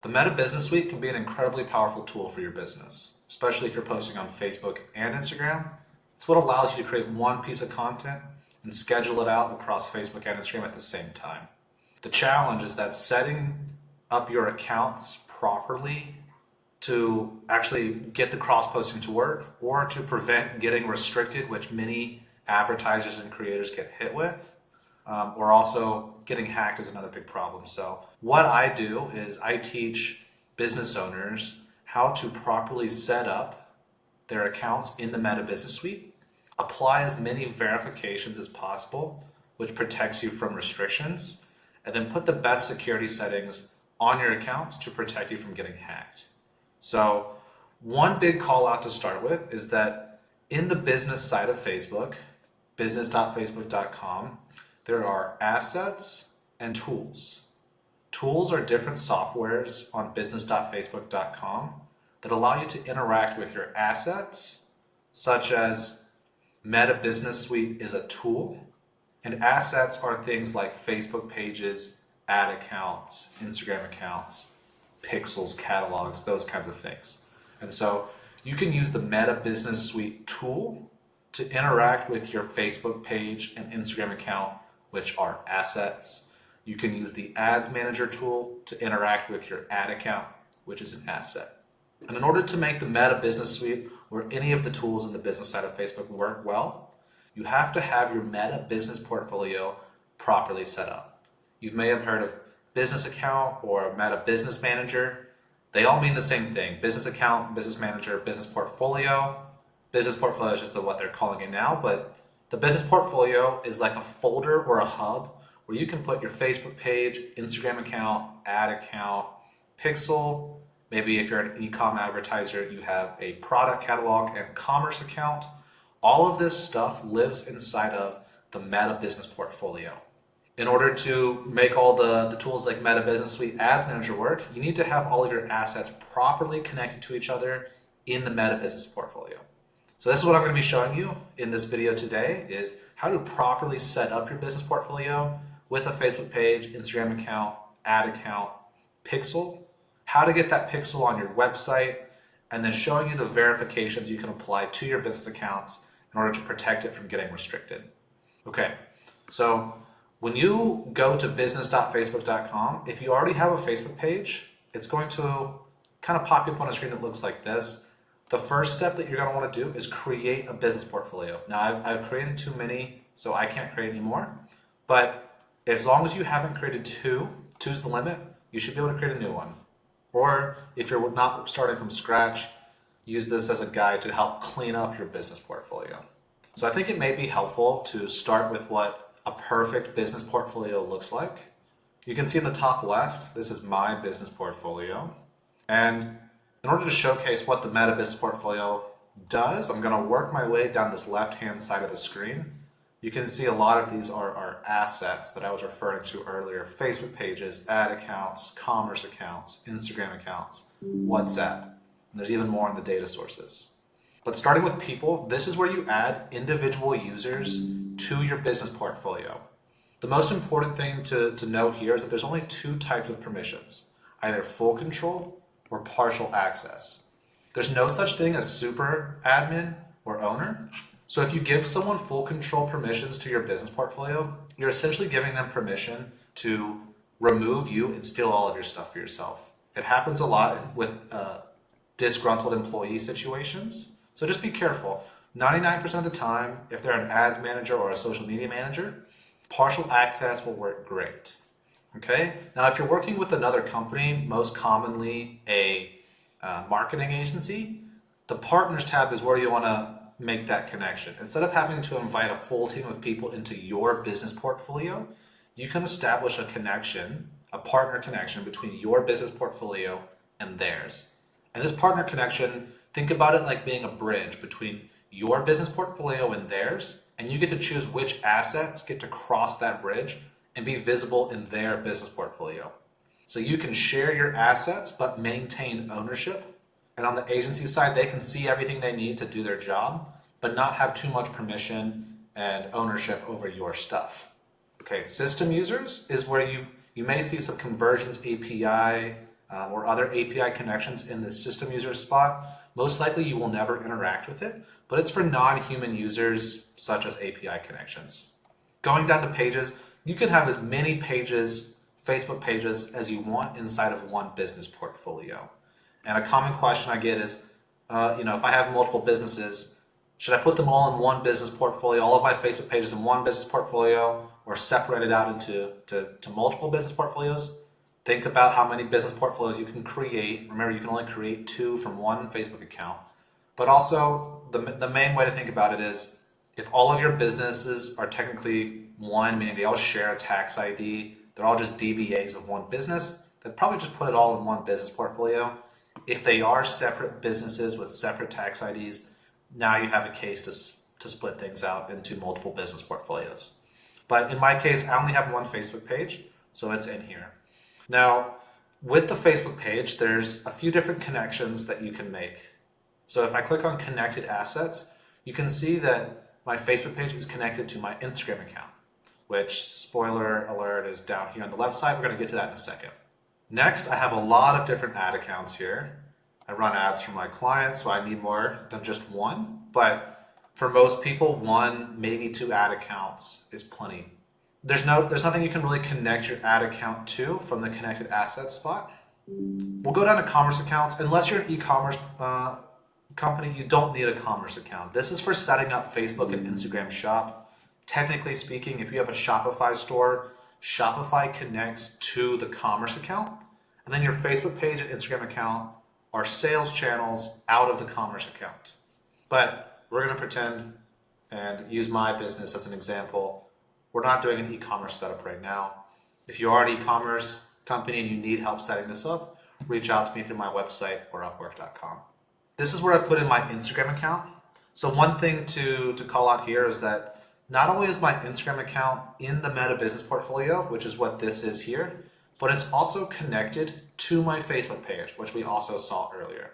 The Meta Business Suite can be an incredibly powerful tool for your business, especially if you're posting on Facebook and Instagram. It's what allows you to create one piece of content and schedule it out across Facebook and Instagram at the same time. The challenge is that setting up your accounts properly to actually get the cross-posting to work or to prevent getting restricted, which many advertisers and creators get hit with, or also getting hacked is another big problem. So what I do is I teach business owners how to properly set up their accounts in the Meta Business Suite, apply as many verifications as possible, which protects you from restrictions, and then put the best security settings on your accounts to protect you from getting hacked. So one big call out to start with is that in the business side of Facebook, business.facebook.com, there are assets and tools. Tools are different softwares on business.facebook.com that allow you to interact with your assets, such as Meta Business Suite is a tool, and assets are things like Facebook pages, ad accounts, Instagram accounts, pixels, catalogs, those kinds of things. And so you can use the Meta Business Suite tool to interact with your Facebook page and Instagram account, which are assets. You can use the Ads Manager tool to interact with your ad account, which is an asset. And in order to make the Meta Business Suite or any of the tools in the business side of Facebook work well, you have to have your Meta Business Portfolio properly set up. You may have heard of business account or Meta Business Manager. They all mean the same thing: business account, business manager, business portfolio. Business portfolio is just what they're calling it now, but the business portfolio is like a folder or a hub where you can put your Facebook page, Instagram account, ad account, pixel. Maybe if you're an e-com advertiser, you have a product catalog and commerce account. All of this stuff lives inside of the Meta Business Portfolio. In order to make all the tools like Meta Business Suite Ads Manager work, you need to have all of your assets properly connected to each other in the Meta Business Portfolio. So this is what I'm going to be showing you in this video today, is how to properly set up your business portfolio with a Facebook page, Instagram account, ad account, pixel, how to get that pixel on your website, and then showing you the verifications you can apply to your business accounts in order to protect it from getting restricted. Okay, so when you go to business.facebook.com, if you already have a Facebook page, it's going to kind of pop you up on a screen that looks like this. The first step that you're going to want to do is create a business portfolio. Now, I've created too many, so I can't create any more. But as long as you haven't created two's the limit, you should be able to create a new one. Or if you're not starting from scratch, use this as a guide to help clean up your business portfolio. So I think it may be helpful to start with what a perfect business portfolio looks like. You can see in the top left, this is my business portfolio. And in order to showcase what the Meta Business Portfolio does, I'm going to work my way down this left-hand side of the screen. You can see a lot of these are assets that I was referring to earlier: Facebook pages, ad accounts, commerce accounts, Instagram accounts, WhatsApp. And there's even more in the data sources. But starting with people, this is where you add individual users to your business portfolio. The most important thing to know here is that there's only two types of permissions: either full control or partial access. There's no such thing as super admin or owner. So if you give someone full control permissions to your business portfolio, you're essentially giving them permission to remove you and steal all of your stuff for yourself. It happens a lot with disgruntled employee situations. So just be careful. 99% of the time, if they're an ads manager or a social media manager, partial access will work great. Okay, now if you're working with another company, most commonly a marketing agency, the partners tab is where you want to make that connection. Instead of having to invite a full team of people into your business portfolio, you can establish a connection, a partner connection between your business portfolio and theirs. And this partner connection, think about it like being a bridge between your business portfolio and theirs, and you get to choose which assets get to cross that bridge and be visible in their business portfolio. So you can share your assets but maintain ownership. And on the agency side, they can see everything they need to do their job, but not have too much permission and ownership over your stuff. Okay, system users is where you may see some conversions API or other API connections in the system user spot, most likely you will never interact with it, but it's for non-human users such as API connections. Going down to pages, you can have as many pages, Facebook pages, as you want inside of one business portfolio. And a common question I get is, if I have multiple businesses, should I put them all in one business portfolio, all of my Facebook pages in one business portfolio, or separate it out into multiple business portfolios? Think about how many business portfolios you can create. Remember, you can only create 2 from one Facebook account. But also, the main way to think about it is, if all of your businesses are technically one, meaning they all share a tax ID, they're all just DBAs of one business, then probably just put it all in one business portfolio. If they are separate businesses with separate tax IDs, now you have a case to split things out into multiple business portfolios. But in my case, I only have one Facebook page, so it's in here. Now, with the Facebook page, there's a few different connections that you can make. So if I click on connected assets, you can see that my Facebook page is connected to my Instagram account, which, spoiler alert, is down here on the left side. We're going to get to that in a second. Next, I have a lot of different ad accounts here. I run ads for my clients, so I need more than just one. But for most people, 1, maybe 2 ad accounts is plenty. There's nothing you can really connect your ad account to from the connected assets spot. We'll go down to commerce accounts. Unless you're an e-commerce company, you don't need a commerce account. This is for setting up Facebook and Instagram shop. Technically speaking, if you have a Shopify store, Shopify connects to the commerce account, and then your Facebook page and Instagram account are sales channels out of the commerce account. But we're going to pretend and use my business as an example. We're not doing an e-commerce setup right now. If you are an e-commerce company and you need help setting this up, reach out to me through my website or upwork.com. This is where I've put in my Instagram account. So one thing to call out here is that not only is my Instagram account in the Meta Business Portfolio, which is what this is here, but it's also connected to my Facebook page, which we also saw earlier.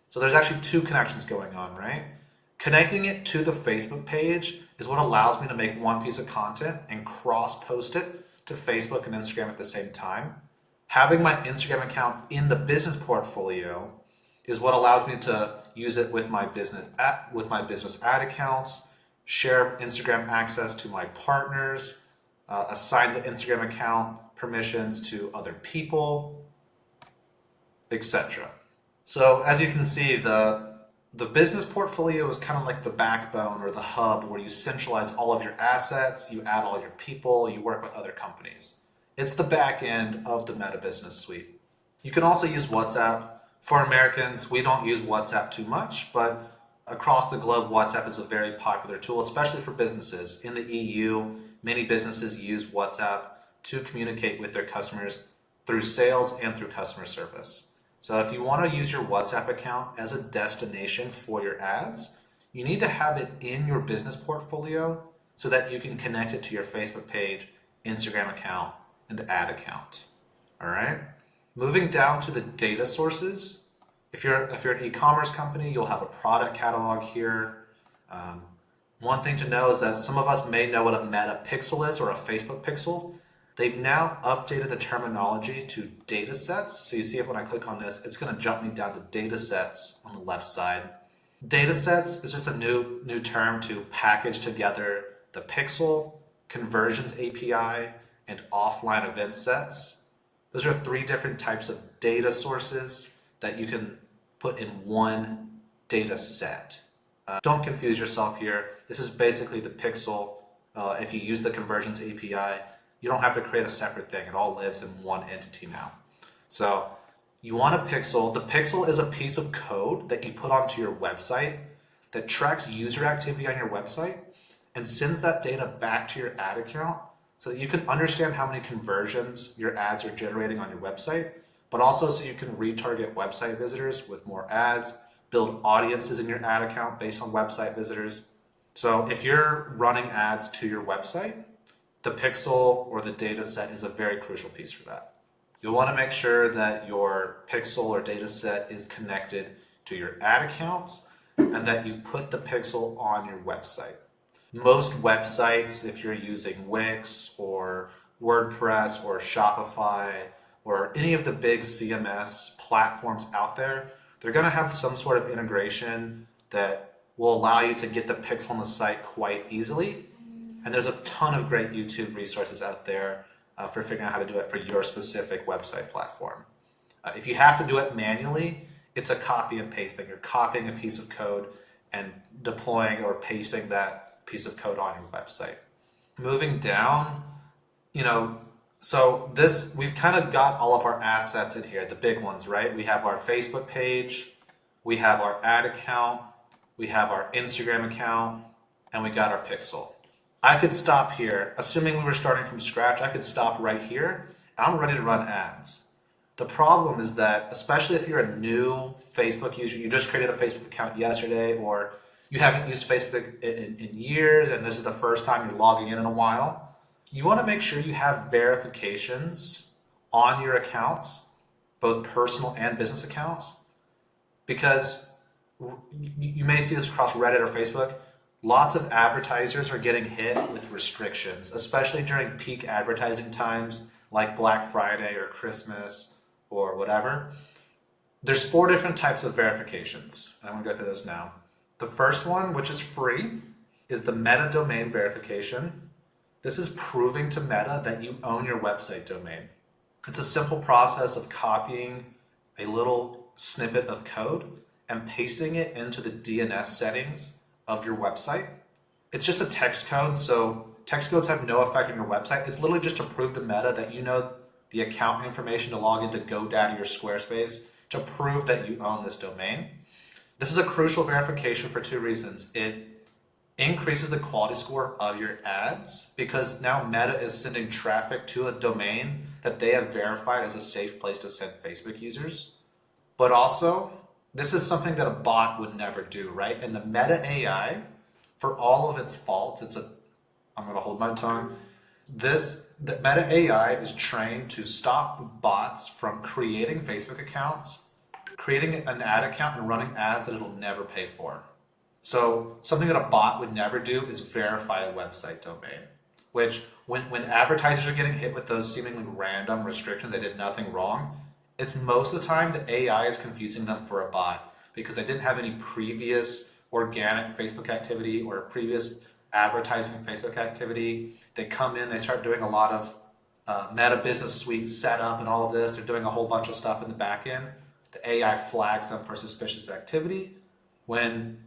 So there's actually 2 connections going on, right? Connecting it to the Facebook page is what allows me to make one piece of content and cross-post it to Facebook and Instagram at the same time. Having my Instagram account in the business portfolio is what allows me to use it with my business ad accounts, share Instagram access to my partners, assign the Instagram account permissions to other people, etc. So as you can see, the business portfolio is kind of like the backbone or the hub where you centralize all of your assets, you add all your people, you work with other companies. It's the back end of the Meta Business Suite. You can also use WhatsApp. For Americans, we don't use WhatsApp too much, but across the globe, WhatsApp is a very popular tool, especially for businesses. In the EU, many businesses use WhatsApp to communicate with their customers through sales and through customer service. So if you want to use your WhatsApp account as a destination for your ads, you need to have it in your business portfolio so that you can connect it to your Facebook page, Instagram account, and ad account. All right. Moving down to the data sources. If you're an e-commerce company, you'll have a product catalog here. One thing to know is that some of us may know what a Meta pixel is or a Facebook pixel. They've now updated the terminology to data sets. So you see if when I click on this, it's going to jump me down to data sets on the left side. Data sets is just a new term to package together the pixel, conversions API, and offline event sets. Those are 3 different types of data sources that you can put in one data set. Don't confuse yourself here. This is basically the pixel. If you use the conversions API, you don't have to create a separate thing. It all lives in one entity now. So you want a pixel. The pixel is a piece of code that you put onto your website that tracks user activity on your website and sends that data back to your ad account so that you can understand how many conversions your ads are generating on your website, but also so you can retarget website visitors with more ads, build audiences in your ad account based on website visitors. So if you're running ads to your website, the pixel or the data set is a very crucial piece for that. You'll want to make sure that your pixel or data set is connected to your ad accounts and that you've put the pixel on your website. Most websites, if you're using Wix or WordPress or Shopify or any of the big CMS platforms out there, they're going to have some sort of integration that will allow you to get the pixel on the site quite easily. And there's a ton of great YouTube resources out there for figuring out how to do it for your specific website platform. If you have to do it manually, it's a copy and paste thing. You're copying a piece of code and deploying or pasting that piece of code on your website. Moving down, so we've kind of got all of our assets in here, the big ones, right? We have our Facebook page, we have our ad account, we have our Instagram account, and we got our pixel. I could stop here. Assuming we were starting from scratch, I could stop right here. I'm ready to run ads. The problem is that, especially if you're a new Facebook user, you just created a Facebook account yesterday, or you haven't used Facebook in years, and this is the first time you're logging in a while, you want to make sure you have verifications on your accounts, both personal and business accounts, because you may see this across Reddit or Facebook. Lots of advertisers are getting hit with restrictions, especially during peak advertising times like Black Friday or Christmas or whatever. There's 4 different types of verifications. I'm going to go through this now. The first one, which is free, is the meta domain verification. This is proving to Meta that you own your website domain. It's a simple process of copying a little snippet of code and pasting it into the DNS settings of your website. It's just a text code, so text codes have no effect on your website. It's literally just to prove to Meta that you know the account information to log into GoDaddy or Squarespace to prove that you own this domain. This is a crucial verification for 2 reasons. It increases the quality score of your ads because now Meta is sending traffic to a domain that they have verified as a safe place to send Facebook users. But also, this is something that a bot would never do, right? And the Meta AI, for all of its faults, I'm going to hold my tongue. The Meta AI is trained to stop bots from creating Facebook accounts, creating an ad account, and running ads that it'll never pay for. So something that a bot would never do is verify a website domain, which when advertisers are getting hit with those seemingly random restrictions, they did nothing wrong. It's most of the time the AI is confusing them for a bot because they didn't have any previous organic Facebook activity or previous advertising Facebook activity. They come in, they start doing a lot of Meta Business Suite setup and all of this. They're doing a whole bunch of stuff in the back end. The AI flags them for suspicious activity when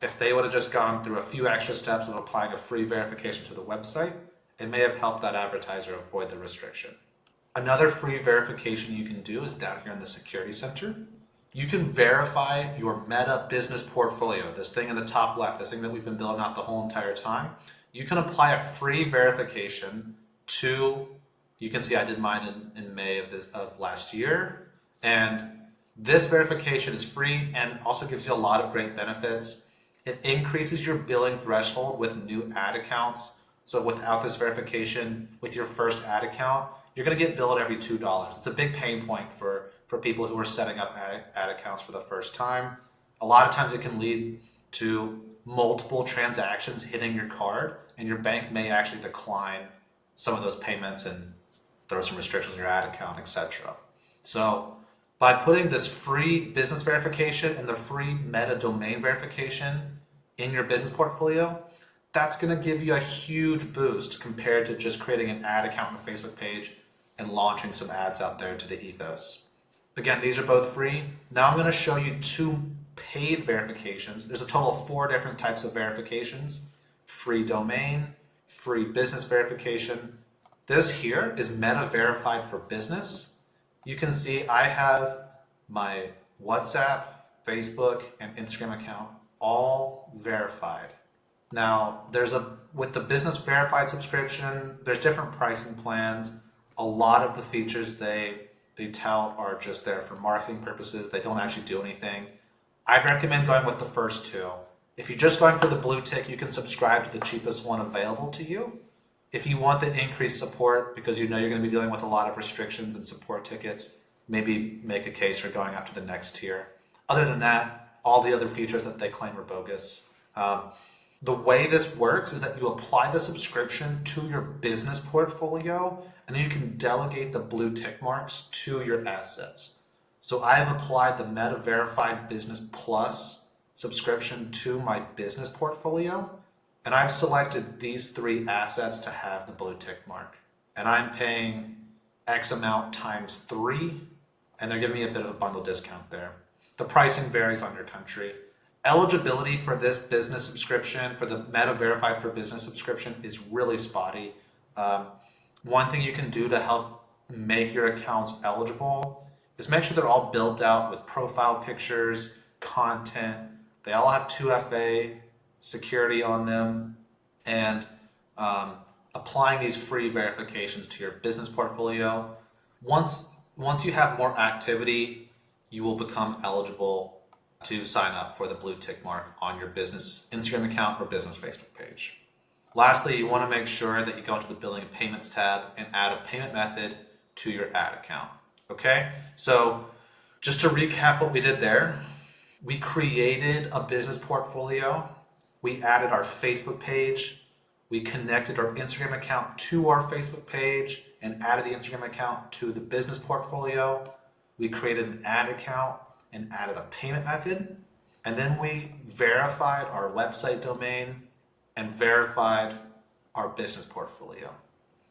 if they would have just gone through a few extra steps of applying a free verification to the website, it may have helped that advertiser avoid the restriction. Another free verification you can do is down here in the Security Center. You can verify your Meta business portfolio, this thing in the top left, this thing that we've been building out the whole entire time. You can apply a free verification to, you can see I did mine in May of last year. And this verification is free and also gives you a lot of great benefits. It increases your billing threshold with new ad accounts. So without this verification, with your first ad account, you're going to get billed every $2. It's a big pain point for people who are setting up ad accounts for the first time. A lot of times it can lead to multiple transactions hitting your card, and your bank may actually decline some of those payments and throw some restrictions on your ad account, etc. So by putting this free business verification and the free Meta domain verification in your business portfolio, that's going to give you a huge boost compared to just creating an ad account on a Facebook page and launching some ads out there to the ethos. Again, these are both free. Now I'm going to show you 2 paid verifications. There's a total of 4 different types of verifications: free domain, free business verification. This here is Meta Verified for Business. You can see I have my WhatsApp, Facebook, and Instagram account all verified. Now, with the business verified subscription, there's different pricing plans. A lot of the features they tout are just there for marketing purposes. They don't actually do anything. I'd recommend going with the first 2. If you're just going for the blue tick, you can subscribe to the cheapest one available to you. If you want the increased support, because you know you're going to be dealing with a lot of restrictions and support tickets, maybe make a case for going up to the next tier. Other than that, all the other features that they claim are bogus. The way this works is that you apply the subscription to your business portfolio and then you can delegate the blue tick marks to your assets. So I've applied the Meta Verified Business Plus subscription to my business portfolio, and I've selected these 3 assets to have the blue tick mark. And I'm paying X amount times 3, and they're giving me a bit of a bundle discount there. The pricing varies on your country. Eligibility for this business subscription, for the Meta Verified for Business subscription, is really spotty. One thing you can do to help make your accounts eligible is make sure they're all built out with profile pictures, content. They all have 2FA security on them, and applying these free verifications to your business portfolio. Once you have more activity, you will become eligible to sign up for the blue tick mark on your business Instagram account or business Facebook page. Lastly, you want to make sure that you go into the billing and payments tab and add a payment method to your ad account. Okay, so just to recap what we did there, we created a business portfolio, we added our Facebook page, we connected our Instagram account to our Facebook page and added the Instagram account to the business portfolio. We created an ad account and added a payment method. And then we verified our website domain and verified our business portfolio.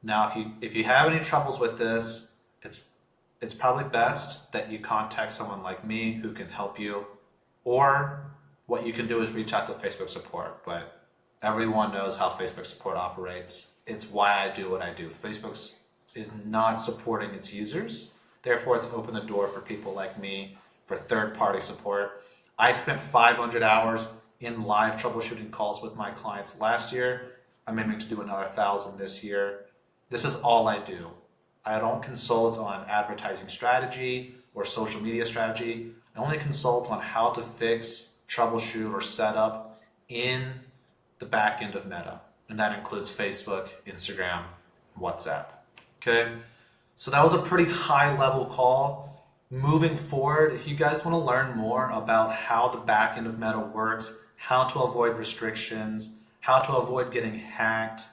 Now, if you have any troubles with this, it's probably best that you contact someone like me who can help you, or what you can do is reach out to Facebook support. But everyone knows how Facebook support operates. It's why I do what I do. Facebook is not supporting its users. Therefore, it's opened the door for people like me for third-party support. I spent 500 hours in live troubleshooting calls with my clients last year. I'm aiming to do another 1,000 this year. This is all I do. I don't consult on advertising strategy or social media strategy. I only consult on how to fix, troubleshoot, or set up in the back end of Meta. And that includes Facebook, Instagram, WhatsApp. Okay, so that was a pretty high level call. Moving forward, if you guys want to learn more about how the back end of Meta works, how to avoid restrictions, how to avoid getting hacked,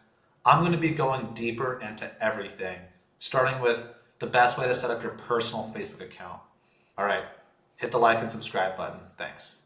I'm going to be going deeper into everything, starting with the best way to set up your personal Facebook account. All right, hit the like and subscribe button. Thanks.